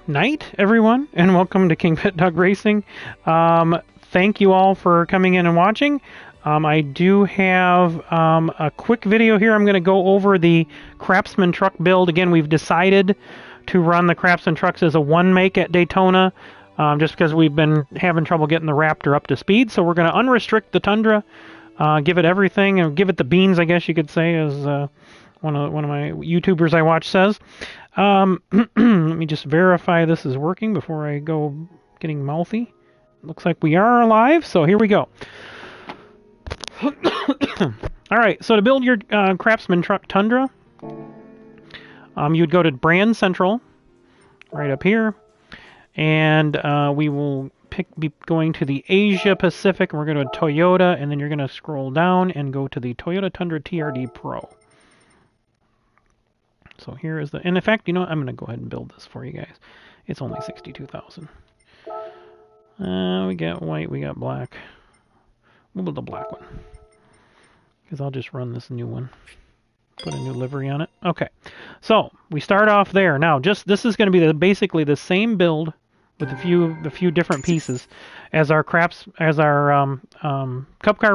night, everyone, and welcome to KingPittdawg Racing. Thank you all for coming in and watching. I do have a quick video here. I'm going to go over the KRaPsMoN truck build. Again, we've decided to run the KRaPsMoN trucks as a one-make at Daytona, just because we've been having trouble getting the Raptor up to speed. So we're going to unrestrict the Tundra, give it everything, and give it the beans, I guess you could say, as one of my YouTubers I watch says. Let me just verify this is working before I go getting mouthy. Looks like we are live, so here we go. All right, so to build your KRaPsMoN truck Tundra, you'd go to Brand Central, right up here, and we will be going to the Asia Pacific, and we're going to Toyota, and then you're going to scroll down and go to the Toyota Tundra TRD Pro. So here is the, and in fact, you know what? I'm going to go ahead and build this for you guys. It's only 62,000. We got white, we got black. We'll build the black one, because I'll just run this new one. Put a new livery on it. Okay, so we start off there. Now, just this is going to be basically the same build with a few different pieces as our KupKar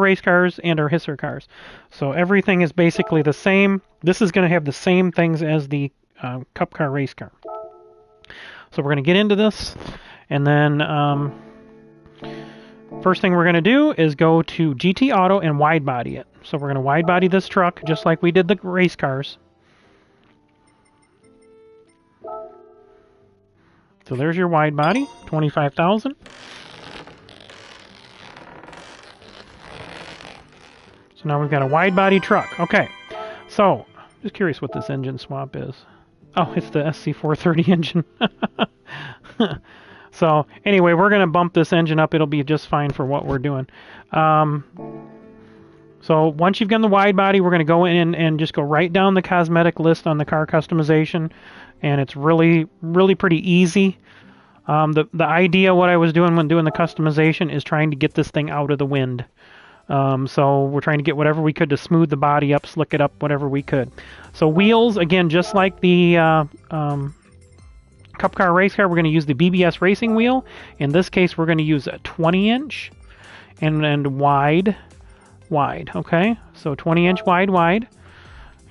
race cars and our HECS cars. So everything is basically the same. This is going to have the same things as the KupKar race car. So we're going to get into this, and then first thing we're going to do is go to GT Auto and wide body it. So we're going to wide body this truck just like we did the race cars. So there's your wide body, 25,000. So now we've got a wide body truck. Okay, so just curious what this engine swap is. Oh, it's the SC430 engine. So anyway, we're going to bump this engine up. It'll be just fine for what we're doing. So once you've done the wide body, we're going to go in and just go right down the cosmetic list on the car customization. And it's really, really pretty easy. The idea, what I was doing when doing the customization, is trying to get this thing out of the wind. So we're trying to get whatever we could to smooth the body up, slick it up, whatever we could. So wheels, again, just like the KupKar race car, we're going to use the BBS racing wheel. In this case, we're going to use a 20-inch and wide. Okay, so 20-inch wide.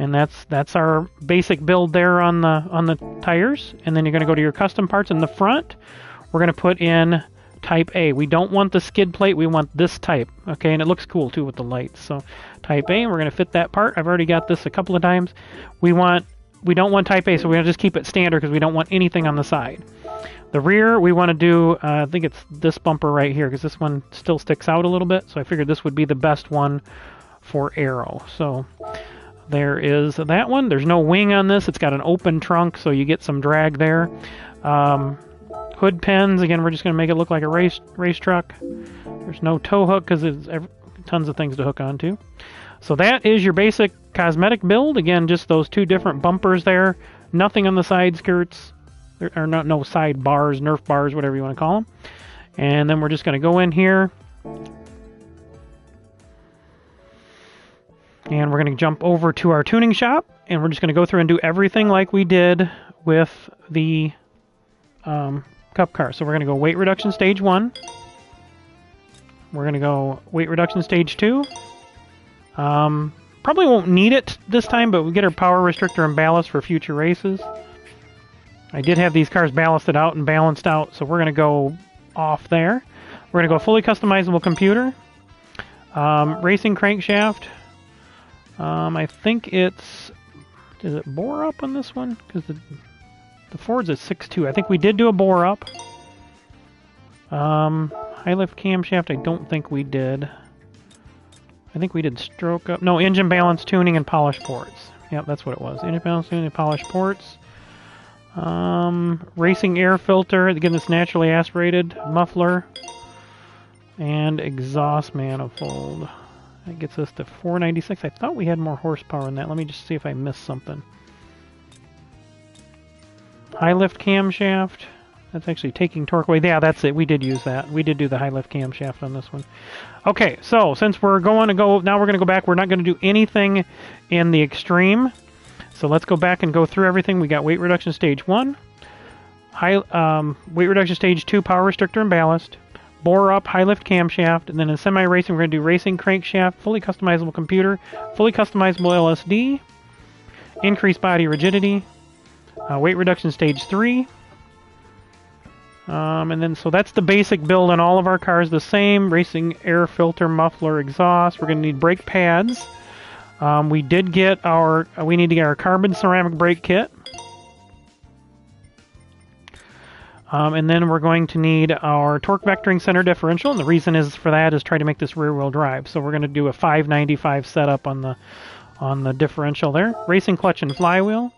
And that's our basic build there on the tires. And then you're going to go to your custom parts in the front. We're going to put in Type A. We don't want the skid plate. We want this type. Okay, and it looks cool too with the lights. So Type A, we're going to fit that part. I've already got this a couple of times. We don't want Type A, so we're going to just keep it standard because we don't want anything on the side. The rear, we want to do, I think it's this bumper right here, because this one still sticks out a little bit. So I figured this would be the best one for aero. So there is that one. There's no wing on this. It's got an open trunk, so you get some drag there. Hood pens, again, we're just going to make it look like a race truck. There's no tow hook because there's tons of things to hook onto. So that is your basic cosmetic build. Again, just those two different bumpers there. Nothing on the side skirts. There are no side bars, Nerf bars, whatever you want to call them. And then we're just going to go in here. And we're going to jump over to our tuning shop. And we're just going to go through and do everything like we did with the KupKar. So we're going to go weight reduction stage 1. We're going to go weight reduction stage 2. Probably won't need it this time, but we get our power restrictor and ballast for future races. I did have these cars ballasted out and balanced out, so we're going to go off there. We're going to go fully customizable computer. Racing crankshaft. I think it's... Is it bore up on this one? Because the Ford's at 6.2. I think we did do a bore up. High lift camshaft, I don't think we did. I think we did stroke up. No, engine balance tuning and polish ports. Yep, that's what it was. Engine balance tuning and polish ports. Racing air filter. Again, this naturally aspirated muffler. And exhaust manifold. That gets us to 496. I thought we had more horsepower in that. Let me just see if I missed something. High lift camshaft. That's actually taking torque away. Yeah, that's it. We did use that. We did do the high lift camshaft on this one. Okay, so since we're going to go, now we're going to go back. We're not going to do anything in the extreme. So let's go back and go through everything. We got weight reduction stage 1. weight reduction stage 2 power restrictor and ballast, bore up high lift camshaft, and then in semi racing we're going to do racing crankshaft, fully customizable computer, fully customizable LSD, increased body rigidity, weight reduction stage 3. And then, so that's the basic build on all of our cars. The same racing air filter, muffler, exhaust. We're going to need brake pads. We need to get our carbon ceramic brake kit. And then we're going to need our torque vectoring center differential. And the reason is for that is try to make this rear wheel drive. So we're going to do a 595 setup on the differential there. Racing clutch and flywheel.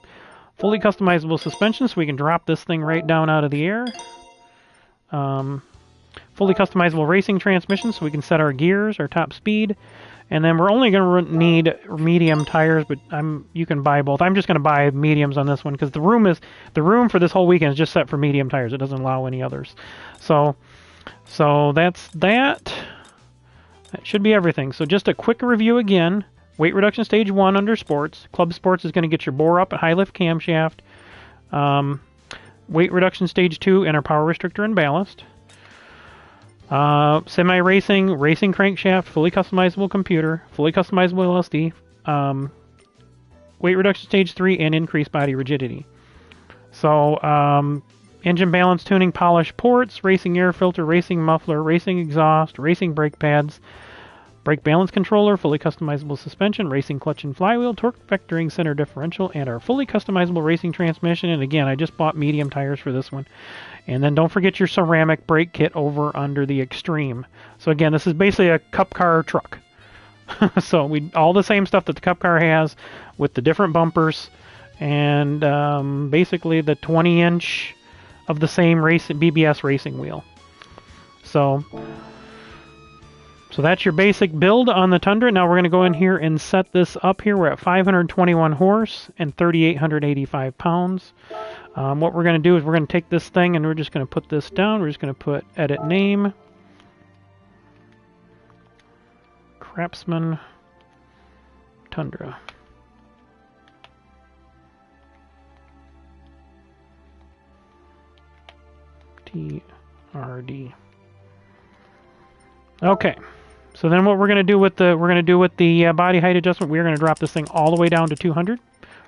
Fully customizable suspension, so we can drop this thing right down out of the air. Fully customizable racing transmission, so we can set our gears, our top speed. And then we're only going to need medium tires, but you can buy both. I'm just going to buy mediums on this one because the room for this whole weekend is just set for medium tires. It doesn't allow any others. So that's that. That should be everything. So just a quick review again. Weight reduction stage 1 under sports. Club sports is going to get your bore up at high lift camshaft. Weight reduction stage 2 and our power restrictor and ballast. Semi-racing, racing crankshaft, fully customizable computer, fully customizable LSD, weight reduction stage 3, and increased body rigidity. So, engine balance tuning, polished ports, racing air filter, racing muffler, racing exhaust, racing brake pads, brake balance controller, fully customizable suspension, racing clutch and flywheel, torque vectoring center differential, and our fully customizable racing transmission. And again, I just bought medium tires for this one. And then don't forget your ceramic brake kit over under the Extreme. So again, this is basically a KupKar truck. So all the same stuff that the KupKar has with the different bumpers and basically the 20-inch of the same BBS racing wheel. So that's your basic build on the Tundra. Now we're going to go in here and set this up here. We're at 521 horse and 3,885 pounds. What we're going to do is we're going to take this thing and we're just going to put this down. We're just going to put edit name. KRaPsMoN Tundra. TRD. Okay. So then what we're going to do with the body height adjustment, we're going to drop this thing all the way down to 200,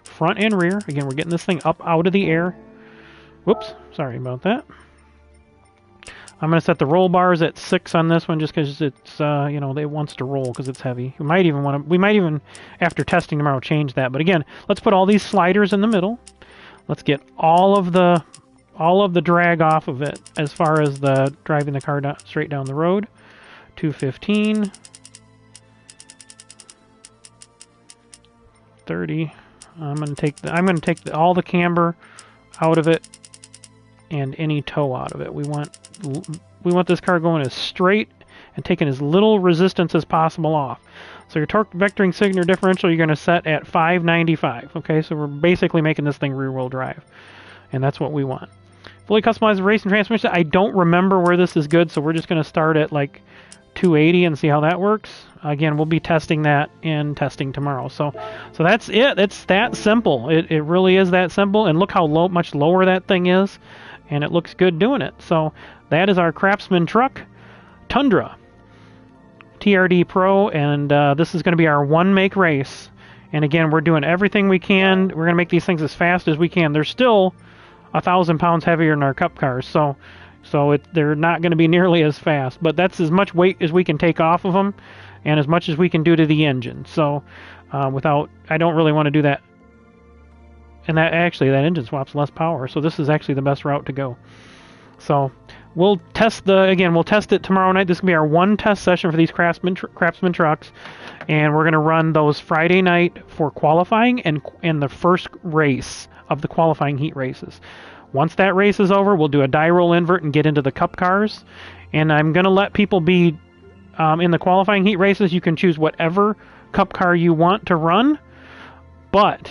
front and rear. Again, we're getting this thing up out of the air. Whoops, sorry about that. I'm going to set the roll bars at 6 on this one just because it's it wants to roll because it's heavy. We might even after testing tomorrow change that. But again, let's put all these sliders in the middle. Let's get all of the drag off of it as far as the driving the car straight down the road. 215, 30. I'm going to take all the camber out of it and any toe out of it. We want this car going as straight and taking as little resistance as possible off. So your torque vectoring signature differential you're going to set at 595. Okay, so we're basically making this thing rear wheel drive, and that's what we want. Fully customized racing transmission. I don't remember where this is good, so we're just going to start at like 280 and see how that works. Again, we'll be testing that in testing tomorrow. So that's it. It's that simple. It really is that simple. And look how much lower that thing is, and it looks good doing it. So that is our KRaPsMoN truck, Tundra TRD Pro, and this is going to be our one make race. And again, we're doing everything we can. We're going to make these things as fast as we can. They're still 1,000 pounds heavier than our KupKars, so they're not going to be nearly as fast, but that's as much weight as we can take off of them and as much as we can do to the engine. So I don't really want to do that. And that engine swaps less power, so this is actually the best route to go. So we'll test it tomorrow night. This is going to be our one test session for these KRaPsMoN trucks, and we're going to run those Friday night for qualifying and the first race of the qualifying heat races. Once that race is over, we'll do a die roll invert and get into the KupKars. And I'm going to let people be in the qualifying heat races. You can choose whatever KupKar you want to run. But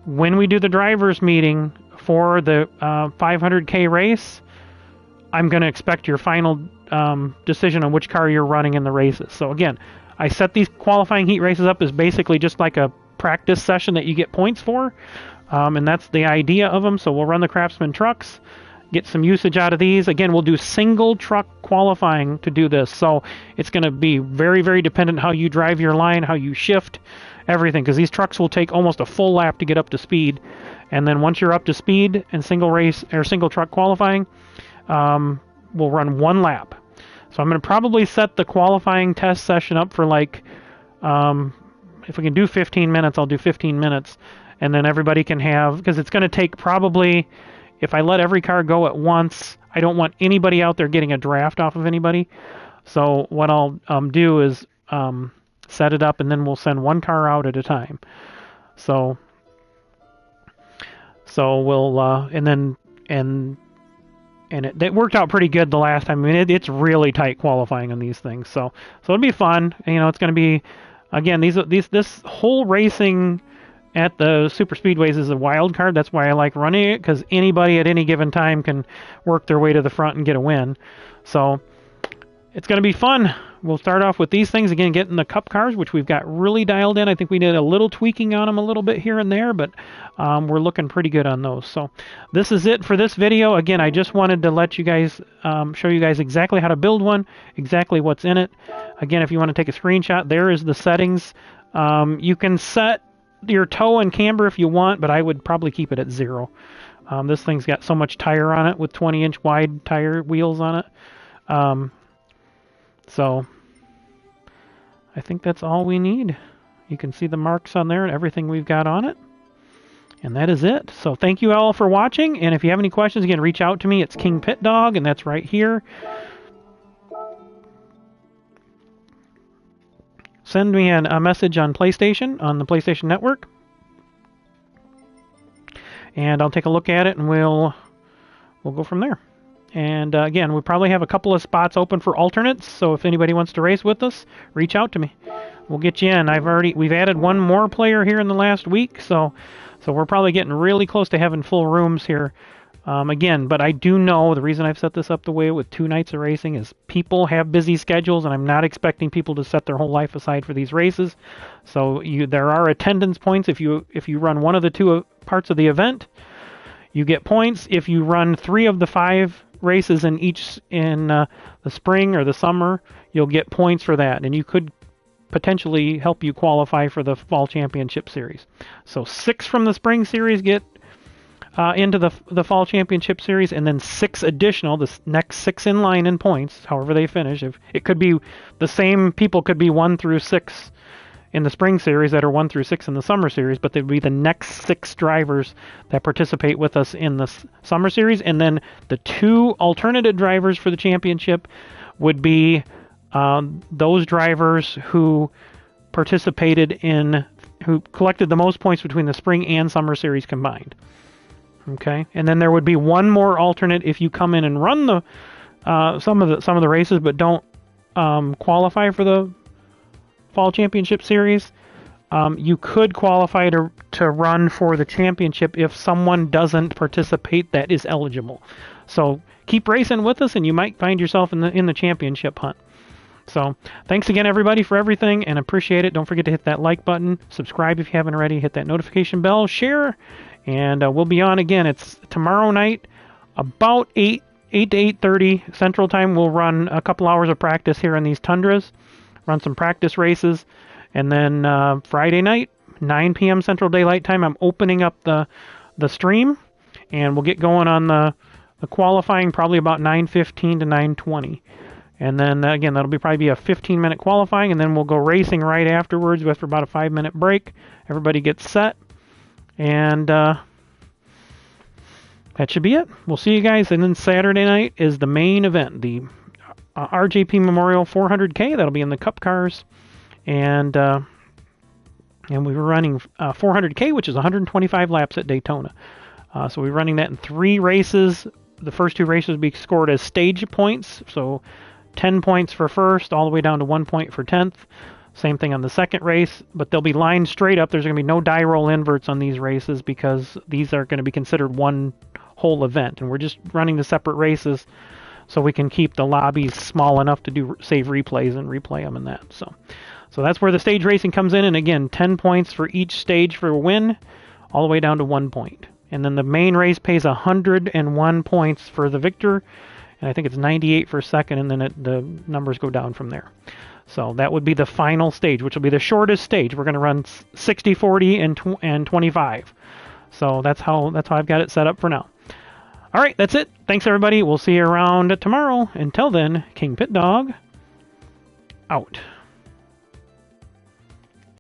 when we do the drivers meeting for the 500K race, I'm going to expect your final decision on which car you're running in the races. So again, I set these qualifying heat races up as basically just like a practice session that you get points for. and that's the idea of them. So we'll run the KRaPsMoN Trukz, get some usage out of these. Again, we'll do single truck qualifying to do this. So it's going to be very, very dependent how you drive your line, how you shift, everything. Because these trucks will take almost a full lap to get up to speed. And then once you're up to speed in single race or single truck qualifying, we'll run one lap. So I'm going to probably set the qualifying test session up for like, if we can do 15 minutes, I'll do 15 minutes. And then everybody can have, because it's going to take probably, if I let every car go at once, I don't want anybody out there getting a draft off of anybody. So what I'll do is set it up, and then we'll send one car out at a time. So we'll, and it worked out pretty good the last time. I mean, it's really tight qualifying on these things. So it'll be fun. You know, it's going to be, again, this whole racing at the super speedways is a wild card. That's why I like running it, because anybody at any given time can work their way to the front and get a win. So it's going to be fun. We'll start off with these things. Again, getting the KupKars, which we've got really dialed in. I think we did a little tweaking on them a little bit here and there, but we're looking pretty good on those. So this is it for this video. Again, I just wanted to let you guys, show you guys exactly how to build one, exactly what's in it. Again, if you want to take a screenshot, there is the settings. You can set your toe and camber if you want, but I would probably keep it at 0. This thing's got so much tire on it with 20-inch wide tire wheels on it. So I think that's all we need. You can see the marks on there and everything we've got on it. And that is it. So thank you all for watching. And if you have any questions, again, reach out to me. It's KingPittdawg, and that's right here. Send me a message on PlayStation, on the PlayStation Network. And I'll take a look at it, and we'll go from there. And again, we probably have a couple of spots open for alternates, so if anybody wants to race with us, reach out to me. We'll get you in. We've added one more player here in the last week, so we're probably getting really close to having full rooms here. Again, but I do know the reason I've set this up the way with 2 nights of racing is people have busy schedules, and I'm not expecting people to set their whole life aside for these races. So there are attendance points if you run one of the 2 parts of the event. You get points. If you run 3 of the 5 races in the spring or the summer, you'll get points for that, and you could potentially help you qualify for the fall championship series. So 6 from the spring series get into the fall championship series, and then 6 additional, the next 6 in line in points, however they finish. If it could be the same people, could be 1 through 6 in the spring series that are 1 through 6 in the summer series, but they'd be the next 6 drivers that participate with us in the summer series. And then the 2 alternative drivers for the championship would be those drivers who who collected the most points between the spring and summer series combined. Okay, and then there would be 1 more alternate if you come in and run the some of the races, but don't qualify for the fall championship series. You could qualify to run for the championship if someone doesn't participate that is eligible. So keep racing with us, and you might find yourself in the championship hunt. So thanks again, everybody, for everything, and appreciate it. Don't forget to hit that like button, subscribe if you haven't already, hit that notification bell, share, and we'll be on again. It's tomorrow night, about 8 to 8:30 Central Time. We'll run a couple hours of practice here in these Tundras, run some practice races, and then Friday night, 9 p.m. Central Daylight Time, I'm opening up the stream, and we'll get going on the qualifying probably about 9:15 to 9:20. And then, again, that'll probably be a 15-minute qualifying, and then we'll go racing right afterwards after about a 5-minute break. Everybody gets set, and that should be it. We'll see you guys, and then Saturday night is the main event, the RJP Memorial 400K. That'll be in the KupKars, and we were running 400K, which is 125 laps at Daytona. So we're running that in 3 races. The first 2 races will be scored as stage points, so 10 points for first, all the way down to 1 point for 10th. Same thing on the second race, but they'll be lined straight up. There's going to be no die roll inverts on these races because these are going to be considered one whole event, and we're just running the separate races so we can keep the lobbies small enough to save replays and replay them and that. So that's where the stage racing comes in, and again, 10 points for each stage for a win. all the way down to 1 point. And then the main race pays 101 points for the victor, and I think it's 98 for second, and then the numbers go down from there. So that would be the final stage, which will be the shortest stage. We're going to run 60, 40, and 25. So that's how I've got it set up for now. All right, that's it. Thanks, everybody. We'll see you around tomorrow. Until then, KingPittdawg out.